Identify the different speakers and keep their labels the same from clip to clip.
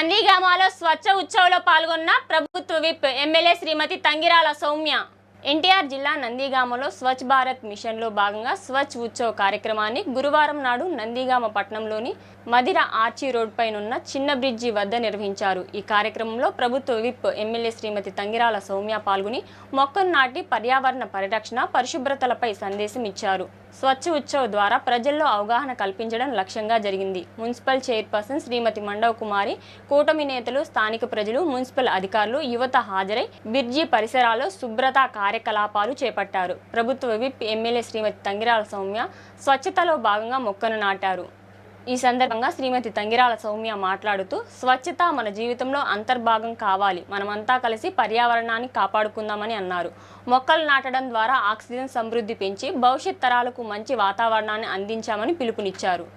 Speaker 1: నందిగామలో స్వచ్ఛ ఉత్సవంలో పాల్గొన్న ప్రభుత్వ విప్ ఎమ్మెల్యే శ్రీమతి తంగిరాల సౌమ్య. ఎన్టీఆర్ జిల్లా నందిగామలో స్వచ్ఛ భారత్ మిషన్లో భాగంగా స్వచ్ఛ ఉత్సవ్ కార్యక్రమాన్ని గురువారం నాడు నందిగామ పట్టణంలోని మదిర ఆర్చి రోడ్ పైనున్న చిన్న బ్రిడ్జి వద్ద నిర్వహించారు. ఈ కార్యక్రమంలో ప్రభుత్వ విప్ ఎమ్మెల్యే శ్రీమతి తంగిరాల సౌమ్య పాల్గొని మొక్కను నాటి పర్యావరణ పరిరక్షణ, పరిశుభ్రతలపై సందేశం ఇచ్చారు. స్వచ్ఛ ఉత్సవ్ ద్వారా ప్రజల్లో అవగాహన కల్పించడం లక్ష్యంగా జరిగింది. మున్సిపల్ చైర్పర్సన్ శ్రీమతి మండవ్ కుమారి, కూటమి నేతలు, స్థానిక ప్రజలు, మున్సిపల్ అధికారులు, యువత హాజరై బ్రిడ్జి పరిసరాల్లో శుభ్రతా కార్యకలాపాలు చేపట్టారు. ప్రభుత్వ విప్ ఎమ్మెల్యే శ్రీమతి తంగిరాల సౌమ్య స్వచ్ఛతలో భాగంగా మొక్కను నాటారు. ఈ సందర్భంగా శ్రీమతి తంగిరాల సౌమ్య మాట్లాడుతూ, స్వచ్ఛత మన జీవితంలో అంతర్భాగం కావాలి, మనమంతా కలిసి పర్యావరణాన్ని కాపాడుకుందామని అన్నారు. మొక్కలు నాటడం ద్వారా ఆక్సిజన్ సమృద్ధి పెంచి భవిష్యత్ తరాలకు మంచి వాతావరణాన్ని అందించామని పిలుపునిచ్చారు.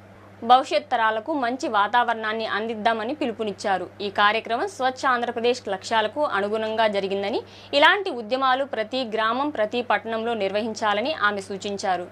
Speaker 1: అందిద్దామని పిలుపునిచ్చారు. ఈ కార్యక్రమం స్వచ్ఛ ఆంధ్రప్రదేశ్ లక్ష్యాలకు అనుగుణంగా జరిగిందని, ఇలాంటి ఉద్యమాలు ప్రతి గ్రామం, ప్రతి పట్టణంలో నిర్వహించాలని ఆమె సూచించారు.